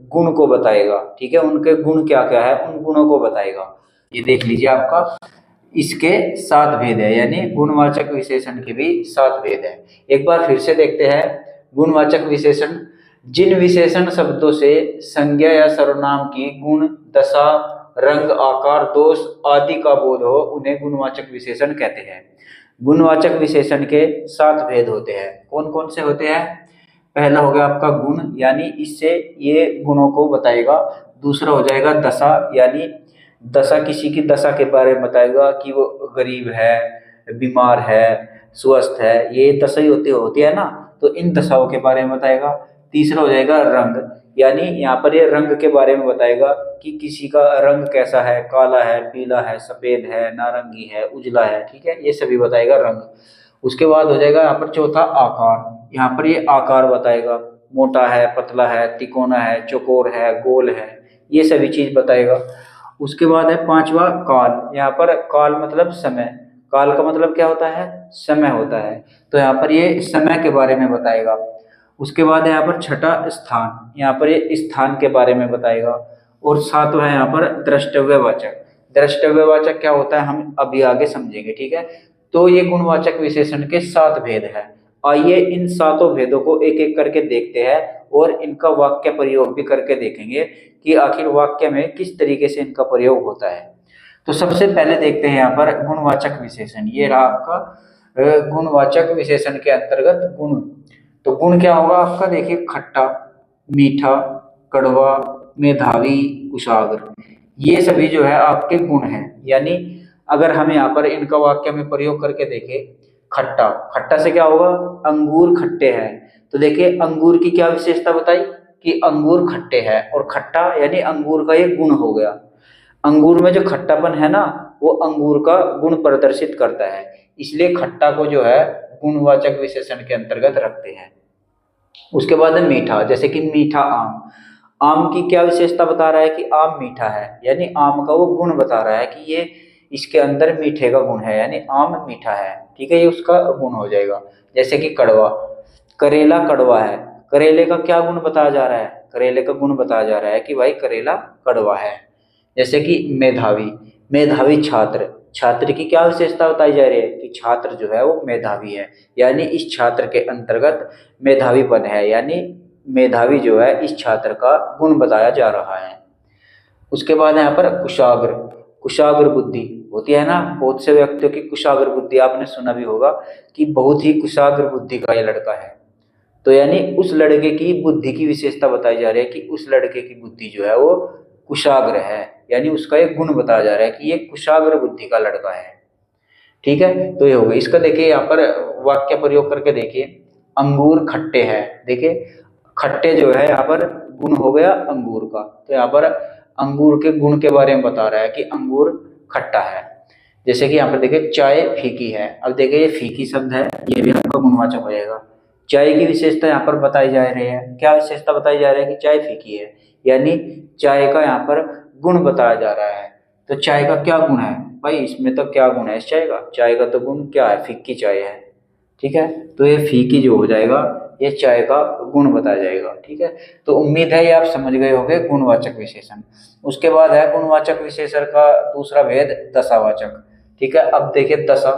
गुण को बताएगा। ठीक है, उनके गुण क्या क्या है, उन गुणों को बताएगा। ये देख लीजिए आपका इसके 7 भेद है, यानी गुणवाचक विशेषण के भी 7 भेद है। एक बार फिर से देखते हैं गुणवाचक विशेषण। जिन विशेषण शब्दों से संज्ञा या सर्वनाम की गुण, दशा, रंग, आकार, दोष आदि का बोध हो, उन्हें गुणवाचक विशेषण कहते हैं। गुणवाचक विशेषण के 7 भेद होते हैं। कौन कौन से होते हैं? पहला हो गया आपका गुण, यानी इससे ये गुणों को बताएगा। दूसरा हो जाएगा दशा, यानी दशा किसी की दशा के बारे में बताएगा कि वो गरीब है, बीमार है, स्वस्थ है, ये दशा ही होती है ना, तो इन दशाओं के बारे में बताएगा। तीसरा हो जाएगा रंग, यानी यहाँ पर ये रंग के बारे में बताएगा कि किसी का रंग कैसा है, काला है, पीला है, सफेद है, नारंगी है, उजला है। ठीक है, ये सभी बताएगा रंग। उसके बाद हो जाएगा यहाँ पर चौथा आकार, यहाँ पर ये आकार बताएगा, मोटा है, पतला है, तिकोना है, चौकोर है, गोल है, ये सभी चीज बताएगा। उसके बाद है पांचवा काल, यहाँ पर काल मतलब समय, काल का मतलब क्या होता है? समय होता है, तो यहाँ पर ये समय के बारे में बताएगा। उसके बाद है यहाँ पर छठा स्थान, यहाँ पर ये स्थान के बारे में बताएगा। और सातवां है यहाँ पर द्रष्टव्यवाचक। द्रष्टव्यवाचक क्या होता है हम अभी आगे समझेंगे। ठीक है, तो ये गुणवाचक विशेषण के 7 भेद हैं। आइए इन 7 भेदों को एक एक करके देखते हैं और इनका वाक्य प्रयोग भी करके देखेंगे कि आखिर वाक्य में किस तरीके से इनका प्रयोग होता है। तो सबसे पहले देखते हैं यहाँ पर गुणवाचक विशेषण। ये रहा आपका गुणवाचक विशेषण के अंतर्गत गुण। तो गुण क्या होगा आपका? देखिए, खट्टा, मीठा, कड़वा, मेधावी, कुशाग्र, ये सभी जो है आपके गुण हैं। यानी अगर हम यहाँ पर इनका वाक्य में प्रयोग करके देखें, खट्टा, खट्टा से क्या होगा? अंगूर खट्टे हैं। तो देखिए अंगूर की क्या विशेषता बताई कि अंगूर खट्टे हैं, और खट्टा यानी अंगूर का एक गुण हो गया। अंगूर में जो खट्टापन है ना, वो अंगूर का गुण प्रदर्शित करता है, इसलिए खट्टा को जो है गुणवाचक विशेषण के अंतर्गत रखते हैं। उसके बाद है मीठा, जैसे कि मीठा आम। आम की क्या विशेषता बता रहा है कि आम मीठा है, यानी आम का वो गुण बता रहा है कि ये इसके अंदर मीठे का गुण है, यानी आम मीठा है। ठीक है, ये उसका गुण हो जाएगा। जैसे कि कड़वा, करेला कड़वा है, करेले का क्या गुण बताया जा रहा है? करेले का गुण बताया जा रहा है कि भाई करेला कड़वा है। जैसे कि मेधावी, मेधावी छात्र, छात्र की क्या विशेषता बताई जा रही है कि छात्र जो है वो मेधावी है, यानी इस छात्र के अंतर्गत मेधावीपन है, यानी मेधावी जो है इस छात्र का गुण बताया जा रहा है। उसके बाद यहाँ पर कुशाग्र, कुशाग्र बुद्धि होती है ना, बहुत से व्यक्तियों की कुशाग्र बुद्धि आपने सुना भी होगा कि बहुत ही कुशाग्र बुद्धि का ये लड़का है। तो यानी उस लड़के की बुद्धि की विशेषता बताई जा रही है कि उस लड़के की बुद्धि जो है वो कुशाग्र है, यानी उसका एक गुण बताया जा रहा है कि ये कुशाग्र बुद्धि का लड़का है। ठीक है, तो ये हो गया। इसका देखिए यहाँ पर वाक्य प्रयोग करके देखिए, अंगूर खट्टे हैं। देखिए खट्टे जो है यहाँ पर गुण हो गया अंगूर का, तो यहाँ पर अंगूर के गुण के बारे में बता रहा है कि अंगूर खट्टा है। जैसे कि यहाँ पर देखिए चाय फीकी है। अब देखिए ये फीकी शब्द है, ये भी आपका गुणवाचक हो जाएगा। चाय की विशेषता यहाँ पर बताई जा रही है, क्या विशेषता बताई जा रही है कि चाय फीकी है, यानी चाय का यहाँ पर गुण बताया जा रहा है। तो चाय का क्या गुण है भाई? इसमें तो क्या गुण है इस चाय का? चाय का तो गुण क्या है? फीकी चाय है। ठीक है, तो ये फीकी जो हो जाएगा ये चाय का गुण बताया जाएगा। ठीक है, तो उम्मीद है ये आप समझ गए होंगे गुणवाचक विशेषण। उसके बाद है गुणवाचक विशेषण का दूसरा भेद दशावाचक। ठीक है, अब देखिए दशा,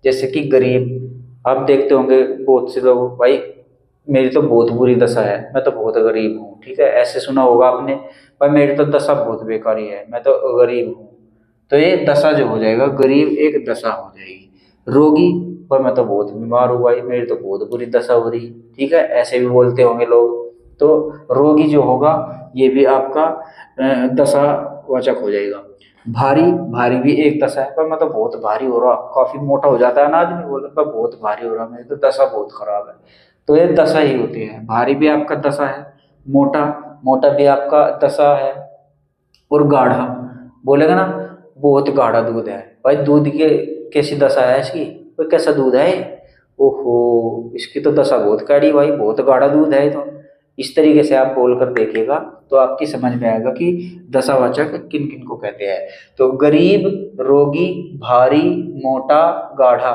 जैसे कि गरीब। आप देखते होंगे बहुत से लोग, भाई मेरी तो बहुत बुरी दशा है, मैं तो बहुत गरीब हूँ। ठीक है, ऐसे सुना होगा आपने, भाई मेरी तो दशा बहुत बेकारी है, मैं तो गरीब हूँ। तो ये दशा जो हो जाएगा, गरीब एक दशा हो जाएगी। रोगी, पर मैं तो बहुत बीमार हूँ भाई, मेरी तो बहुत बुरी दशा हो रही। ठीक है, ऐसे भी बोलते होंगे लोग। तो रोगी जो होगा ये भी आपका दशावाचक हो जाएगा। भारी, भारी भी एक दशा है, पर मैं तो बहुत भारी हो रहा, काफी मोटा हो जाता है ना आदमी, बोलता है बहुत भारी हो रहा, मेरी तो दशा बहुत खराब है। तो ये दशा ही होती है। भारी भी आपका दशा है, मोटा, मोटा भी आपका दशा है। और गाढ़ा, बोलेगा ना बहुत गाढ़ा दूध है, भाई दूध की कैसी दशा है इसकी? कोई कैसा दूध है ये? ओहो, इसकी तो दशा बहुत कड़ी भाई, बहुत गाढ़ा दूध है ये तो। इस तरीके से आप बोल कर देखिएगा तो आपकी समझ में आएगा कि दशावाचक किन किन को कहते हैं। तो गरीब, रोगी, भारी, मोटा, गाढ़ा,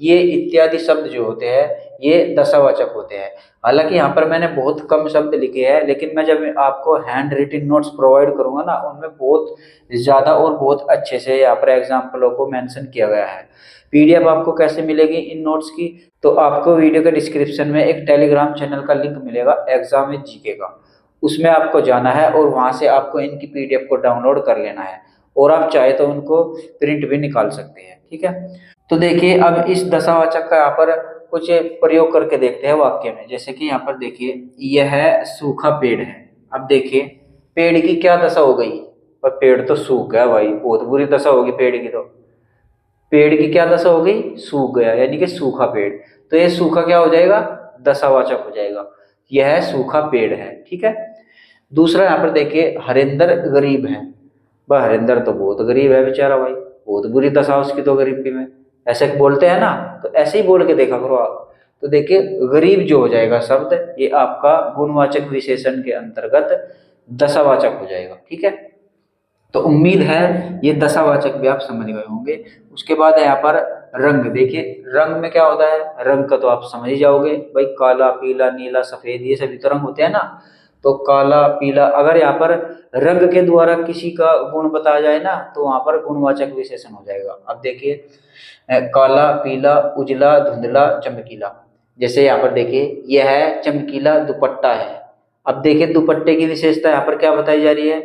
ये इत्यादि शब्द जो होते हैं ये दशावाचक होते हैं। हालांकि यहाँ पर मैंने बहुत कम शब्द लिखे हैं, लेकिन मैं जब आपको हैंड रिटन नोट्स प्रोवाइड करूंगा ना, उनमें बहुत ज्यादा और बहुत अच्छे से यहाँ पर एग्जाम्पलों को मेंशन किया गया है। पीडीएफ आपको कैसे मिलेगी इन नोट्स की? तो आपको वीडियो के डिस्क्रिप्शन में एक टेलीग्राम चैनल का लिंक मिलेगा, एग्जाम विद जीके का। उसमें आपको जाना है और वहां से आपको इनकी पीडीएफ को डाउनलोड कर लेना है, और आप चाहे तो उनको प्रिंट भी निकाल सकते हैं। ठीक है, तो देखिए अब इस दशावाचक का यहाँ पर कुछ प्रयोग करके देखते हैं वाक्य में। जैसे कि यहाँ पर देखिए, यह सूखा पेड़ है। अब देखिए पेड़ की क्या दशा हो गई? पर पेड़ तो सूख गया भाई, बहुत बुरी दशा होगी पेड़ की। तो पेड़ की क्या दशा हो गई? सूख गया, यानी कि सूखा पेड़। तो ये सूखा क्या हो जाएगा? दशावाचक हो जाएगा। यह सूखा पेड़ है। ठीक है, दूसरा यहाँ पर देखिए, हरिंदर गरीब है। वह हरिंदर तो बहुत गरीब है बेचारा भाई, बहुत बुरी दशा उसकी तो गरीबी में। ऐसे बोलते हैं ना, तो ऐसे ही बोल के देखा करो आप। तो देखिए गरीब जो हो जाएगा शब्द, ये आपका गुणवाचक विशेषण के अंतर्गत दशावाचक हो जाएगा। ठीक है, तो उम्मीद है ये दशावाचक भी आप समझ गए होंगे। उसके बाद यहाँ पर रंग। देखिए रंग में क्या होता है? रंग का तो आप समझ ही जाओगे भाई, काला, पीला, नीला, सफेद, ये सभी तो रंग होते हैं ना। तो काला, पीला, अगर यहाँ पर रंग के द्वारा किसी का गुण बताया जाए ना, तो वहां पर गुणवाचक विशेषण हो जाएगा। अब देखिए काला, पीला, उजला, धुंधला, चमकीला। जैसे यहाँ पर देखिए, यह चमकीला दुपट्टा है। अब देखिए दुपट्टे की विशेषता यहाँ पर क्या बताई जा रही है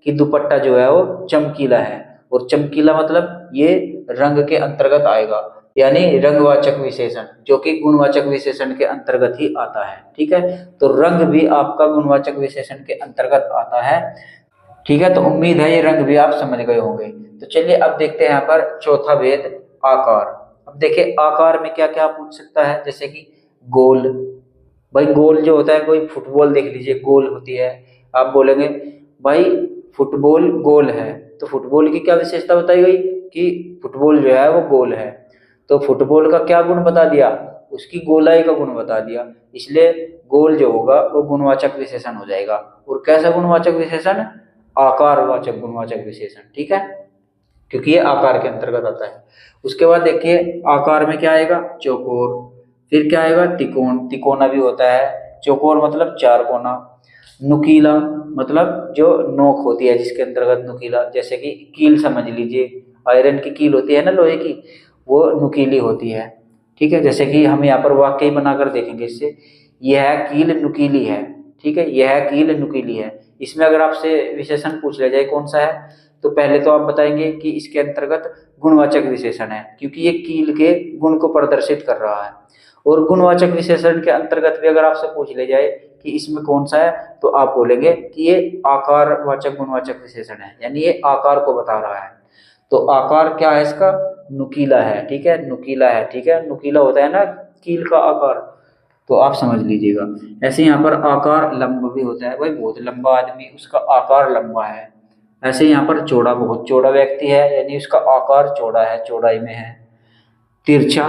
कि दुपट्टा जो है वो चमकीला है, और चमकीला मतलब ये रंग के अंतर्गत आएगा, यानी रंगवाचक विशेषण, जो कि गुणवाचक विशेषण के अंतर्गत ही आता है। ठीक है, तो रंग भी आपका गुणवाचक विशेषण के अंतर्गत आता है। ठीक है, तो उम्मीद है ये रंग भी आप समझ गए होंगे। तो चलिए अब देखते हैं यहाँ पर चौथा भेद, आकार। अब देखिए आकार में क्या क्या पूछ सकता है, जैसे कि गोल। भाई गोल जो होता है, कोई फुटबॉल देख लीजिए गोल होती है, आप बोलेंगे भाई फुटबॉल गोल है। तो फुटबॉल की क्या विशेषता बताई गई कि फुटबॉल जो है वो गोल है। तो फुटबॉल का क्या गुण बता दिया? उसकी गोलाई का गुण बता दिया। इसलिए गोल जो होगा वो गुणवाचक विशेषण हो जाएगा। और कैसा गुणवाचक विशेषण? आकारवाचक गुणवाचक विशेषण। ठीक है, क्योंकि ये आकार के अंतर्गत आता है। उसके बाद देखिए आकार में क्या आएगा? चौकोर। फिर क्या आएगा? त्रिकोण। तिकोना भी होता है। चौकोर मतलब चार कोना। नुकीला मतलब जो नोक होती है जिसके अंतर्गत नुकीला, जैसे कि कील समझ लीजिए, आयरन की कील होती है ना लोहे की, वो नुकीली होती है। ठीक है, जैसे कि हम यहाँ पर वाक्य बनाकर देखेंगे इससे, यह कील नुकीली है। ठीक है, यह कील नुकीली है। इसमें अगर आपसे विशेषण पूछ लिया जाए कौन सा है, तो पहले तो आप बताएंगे कि इसके अंतर्गत गुणवाचक विशेषण है, क्योंकि ये कील के गुण को प्रदर्शित कर रहा है। और गुणवाचक विशेषण के अंतर्गत भी अगर आपसे पूछ ले जाए कि इसमें कौन सा है, तो आप बोलेंगे कि ये आकारवाचक गुणवाचक विशेषण है, यानी ये आकार को बता रहा है। तो आकार क्या है इसका? नुकीला है। ठीक है, नुकीला है। ठीक है, नुकीला होता है ना कील का आकार, तो आप समझ लीजिएगा। ऐसे यहाँ पर आकार लंबा भी होता है, भाई बहुत लंबा आदमी, उसका आकार लंबा है। ऐसे यहाँ पर चौड़ा, बहुत चौड़ा व्यक्ति है, यानी उसका आकार चौड़ा है, चौड़ाई में है। तिरछा,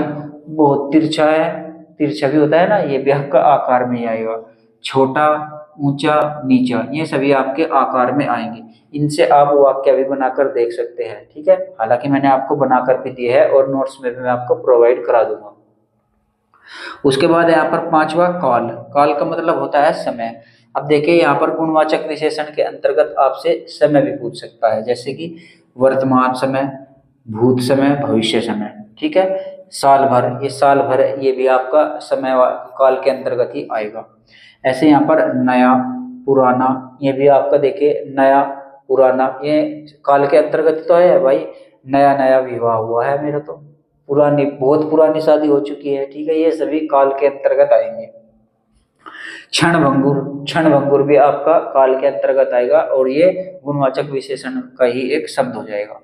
बहुत तिरछा है, तिरछा भी होता है ना, ये भी आपका आकार में ही आएगा। छोटा, ऊंचा, नीचा, ये सभी आपके आकार में आएंगे। इनसे आप वाक्य भी बनाकर देख सकते हैं। ठीक है, हालांकि मैंने आपको बनाकर भी दिए है और नोट्स में भी मैं आपको प्रोवाइड करा दूंगा। उसके बाद यहाँ पर पांचवा काल। काल का मतलब होता है समय। अब देखिए यहाँ पर गुणवाचक विशेषण के अंतर्गत आपसे समय भी पूछ सकता है, जैसे कि वर्तमान समय, भूत समय, भविष्य समय। ठीक है, साल भर, ये साल भर ये भी आपका समय काल के अंतर्गत ही आएगा। ऐसे यहाँ पर नया, पुराना, ये भी आपका देखिए नया, पुराना, ये काल के अंतर्गत तो है भाई। नया नया विवाह हुआ है मेरा, तो पुरानी, बहुत पुरानी शादी हो चुकी है। ठीक है, ये सभी काल के अंतर्गत आएंगे। क्षण भंगुर, क्षण भंगुर भी आपका काल के अंतर्गत आएगा, और ये गुणवाचक विशेषण का ही एक शब्द हो जाएगा।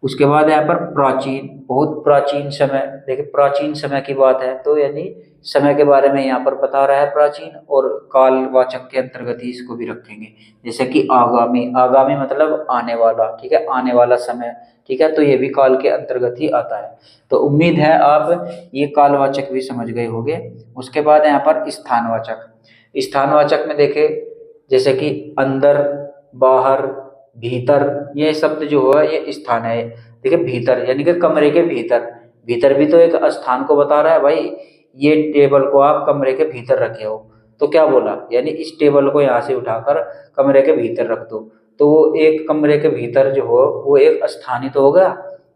उसके बाद यहाँ पर प्राचीन, बहुत प्राचीन समय, देखिए प्राचीन समय की बात है तो यानी समय के बारे में यहाँ पर बता रहा है प्राचीन, और कालवाचक के अंतर्गत ही इसको भी रखेंगे। जैसे कि आगामी, आगामी मतलब आने वाला, ठीक है, आने वाला समय, ठीक है, तो ये भी काल के अंतर्गत ही आता है। तो उम्मीद है आप ये कालवाचक भी समझ गए होंगे। उसके बाद यहाँ पर स्थानवाचक, स्थानवाचक में देखे जैसे कि अंदर, बाहर, भीतर, ये शब्द जो हुआ ये स्थान है। देखिए भीतर यानी कि कमरे के भीतर, भीतर भी तो एक स्थान को बता रहा है भाई। ये टेबल को आप कमरे के भीतर रखे हो, तो क्या बोला, यानी इस टेबल को यहाँ से उठाकर कमरे के भीतर रख दो, तो वो एक कमरे के भीतर जो हो वो एक स्थान ही तो हो गया,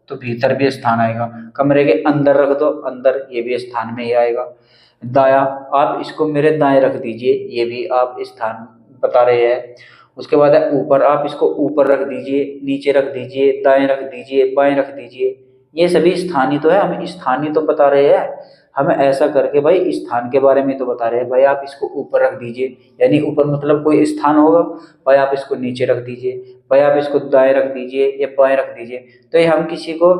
तो भीतर भी स्थान आएगा। कमरे के अंदर रख दो, अंदर, ये भी स्थान में ही आएगा। दाया, आप इसको मेरे दाएं रख दीजिए, ये भी आप स्थान बता रहे हैं। उसके बाद है ऊपर, आप इसको ऊपर रख दीजिए, नीचे रख दीजिए, दाएं रख दीजिए, बाएं रख दीजिए, ये सभी स्थान ही तो है, हम स्थान ही तो बता रहे हैं। हम ऐसा करके भाई स्थान के बारे में तो बता रहे हैं भाई, आप इसको ऊपर रख दीजिए, यानी ऊपर मतलब कोई स्थान होगा, भाई आप इसको नीचे रख दीजिए, भाई आप इसको दाएं रख दीजिए या बाएं रख दीजिए। तो ये हम किसी को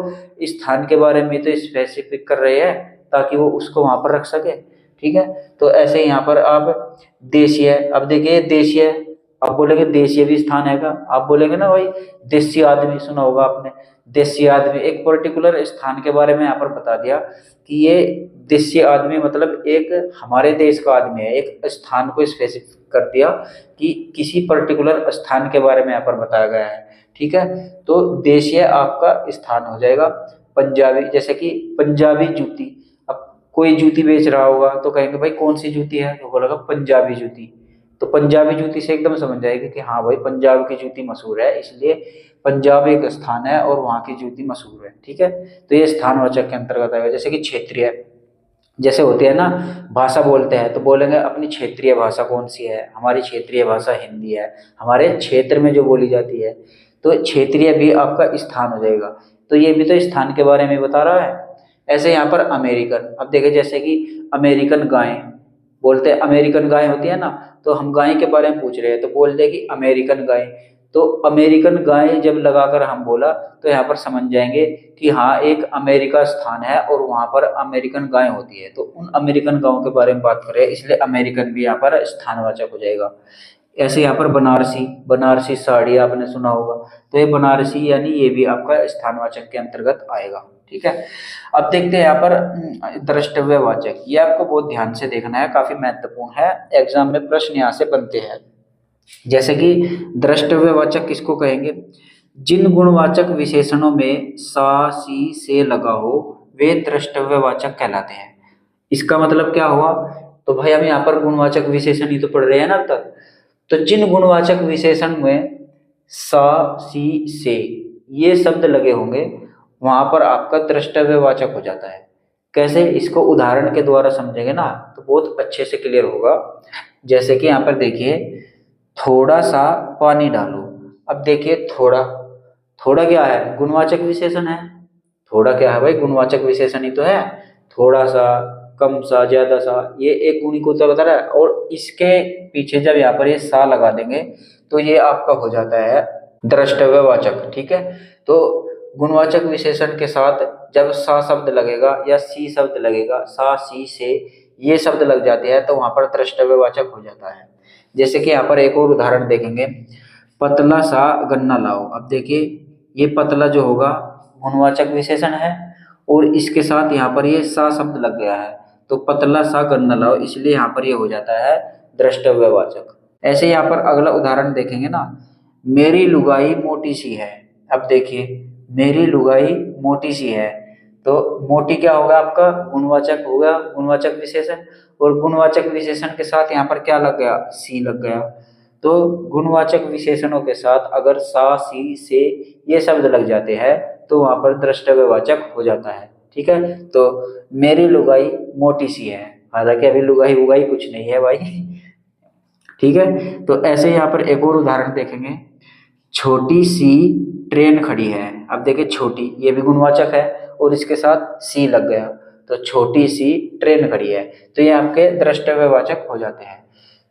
स्थान के बारे में तो स्पेसिफिक कर रहे हैं ताकि वो उसको वहां पर रख सके, ठीक है। तो ऐसे यहाँ पर आप देशीय, अब देखिए देशीय, आप बोलेंगे देशीय भी स्थान है क्या, आप बोलेंगे ना भाई देशी आदमी, सुना होगा आपने, देशी आदमी, एक पर्टिकुलर स्थान के बारे में यहाँ पर बता दिया कि ये देशी आदमी मतलब एक हमारे देश का आदमी है, एक स्थान को स्पेसिफिक कर दिया कि किसी पर्टिकुलर स्थान के बारे में यहाँ पर बताया गया है, ठीक है। तो देशीय आपका स्थान हो जाएगा। पंजाबी, जैसे कि पंजाबी जूती, अब कोई जूती बेच रहा होगा तो कहेंगे भाई कौन सी जूती है, तो बोलेगा पंजाबी जूती, तो पंजाबी जूती से एकदम समझ जाएगी कि हाँ भाई पंजाब की जूती मशहूर है, इसलिए पंजाब एक स्थान है और वहाँ की जूती मशहूर है, ठीक है। तो ये स्थानवाचक के अंतर्गत आएगा। जैसे कि क्षेत्रीय, जैसे होते हैं ना, भाषा बोलते हैं तो बोलेंगे अपनी क्षेत्रीय भाषा कौन सी है, हमारी क्षेत्रीय भाषा हिंदी है, हमारे क्षेत्र में जो बोली जाती है, तो क्षेत्रीय भी आपका स्थान हो जाएगा। तो ये भी तो स्थान के बारे में बता रहा है। ऐसे यहाँ पर अमेरिकन, अब देखिए जैसे कि अमेरिकन गाय, बोलते हैं अमेरिकन गाय होती है ना, तो हम गाय के बारे में पूछ रहे हैं तो बोलते हैं कि अमेरिकन गाय। तो अमेरिकन गाय जब लगाकर हम बोला तो यहाँ पर समझ जाएंगे कि हाँ एक अमेरिका स्थान है और वहां पर अमेरिकन गाय होती है, तो उन अमेरिकन गायों के बारे में बात कर रहे हैं, इसलिए अमेरिकन भी यहाँ पर स्थानवाचक हो जाएगा। ऐसे यहाँ पर बनारसी, बनारसी साड़ी आपने सुना होगा, तो ये बनारसी यानी ये भी आपका स्थानवाचक के अंतर्गत आएगा, ठीक है। अब देखते हैं यहाँ पर द्रष्टव्यवाचक, ये आपको बहुत ध्यान से देखना है, काफी महत्वपूर्ण है, एग्जाम में प्रश्न यहाँ से बनते हैं। जैसे कि द्रष्टव्यवाचक किसको कहेंगे, जिन गुणवाचक विशेषणों में सा, सी, से लगा हो वे द्रष्टव्यवाचक कहलाते हैं। इसका मतलब क्या हुआ, तो भाई हम यहाँ पर गुणवाचक विशेषण ही तो पढ़ रहे हैं ना अब तक, तो जिन गुणवाचक विशेषण में सा, सी, से ये शब्द लगे होंगे वहां पर आपका द्रष्टव्यवाचक हो जाता है। कैसे, इसको उदाहरण के द्वारा समझेंगे ना तो बहुत अच्छे से क्लियर होगा। जैसे कि यहाँ पर देखिए, थोड़ा सा पानी डालो, अब देखिए थोड़ा, थोड़ा क्या है, गुणवाचक विशेषण है, थोड़ा क्या है भाई, गुणवाचक विशेषण ही तो है। थोड़ा सा, कम सा, ज्यादा सा, ये एक गुणी को तो बता रहा है, और इसके पीछे जब यहाँ पर ये सा लगा देंगे तो ये आपका हो जाता है द्रष्टव्यवाचक, ठीक है। तो गुणवाचक विशेषण के साथ जब सा शब्द लगेगा या सी शब्द लगेगा, सा, सी, से ये शब्द लग जाते हैं तो वहां पर द्रष्टव्यवाचक हो जाता है। जैसे कि यहाँ पर एक और उदाहरण देखेंगे, पतला सा गन्ना लाओ, अब देखिए ये पतला जो होगा गुणवाचक विशेषण है और इसके साथ यहाँ पर ये सा शब्द लग गया है, तो पतला सा गन्ना लाओ, इसलिए यहाँ पर ये हो जाता है द्रष्टव्यवाचक। ऐसे यहाँ पर अगला उदाहरण देखेंगे ना, मेरी लुगाई मोटी सी है, अब देखिए मेरी लुगाई मोटी सी है, तो मोटी क्या होगा आपका, गुणवाचक होगा, गुणवाचक विशेषण, और गुणवाचक विशेषण के साथ यहाँ पर क्या लग गया, सी लग गया। तो गुणवाचक विशेषणों के साथ अगर सा, सी, से ये शब्द लग जाते हैं तो वहां पर द्रष्टव्यवाचक हो जाता है, ठीक है। तो मेरी लुगाई मोटी सी है, हालांकि अभी लुगाई उगाई कुछ नहीं है भाई, ठीक है। तो ऐसे यहाँ पर एक और उदाहरण देखेंगे, छोटी सी ट्रेन खड़ी है, अब देखिए छोटी ये भी गुणवाचक है और इसके साथ सी लग गया, तो छोटी सी ट्रेन खड़ी है, तो ये आपके द्रष्टव्यवाचक हो जाते हैं।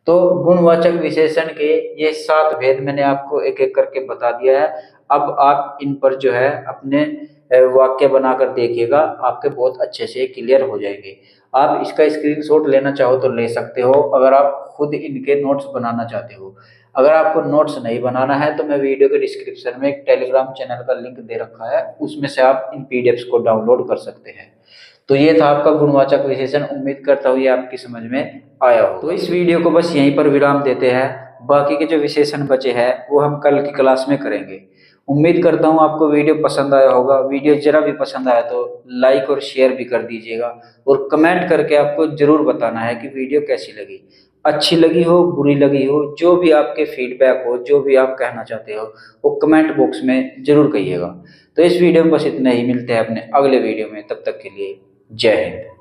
तो गुणवाचक विशेषण के ये 7 भेद मैंने आपको एक एक करके बता दिया है। अब आप इन पर जो है अपने वाक्य बनाकर देखिएगा, आपके बहुत अच्छे से क्लियर हो जाएंगे। आप इसका स्क्रीनशॉट लेना चाहो तो ले सकते हो, अगर आप खुद इनके नोट्स बनाना चाहते हो। अगर आपको नोट्स नहीं बनाना है तो मैं वीडियो के डिस्क्रिप्शन में एक टेलीग्राम चैनल का लिंक दे रखा है, उसमें से आप इन पीडीएफ्स को डाउनलोड कर सकते हैं। तो ये था आपका गुणवाचक विशेषण, उम्मीद करता हूँ ये आपकी समझ में आया हो। तो इस वीडियो को बस यहीं पर विराम देते हैं, बाकी के जो विशेषण बचे हैं वो हम कल की क्लास में करेंगे। उम्मीद करता हूँ आपको वीडियो पसंद आया होगा। वीडियो जरा भी पसंद आया तो लाइक और शेयर भी कर दीजिएगा, और कमेंट करके आपको जरूर बताना है कि वीडियो कैसी लगी। अच्छी लगी हो, बुरी लगी हो, जो भी आपके फीडबैक हो, जो भी आप कहना चाहते हो, वो कमेंट बॉक्स में जरूर कहिएगा। तो इस वीडियो में बस इतना ही, मिलते हैं अपने अगले वीडियो में, तब तक के लिए जय हिंद।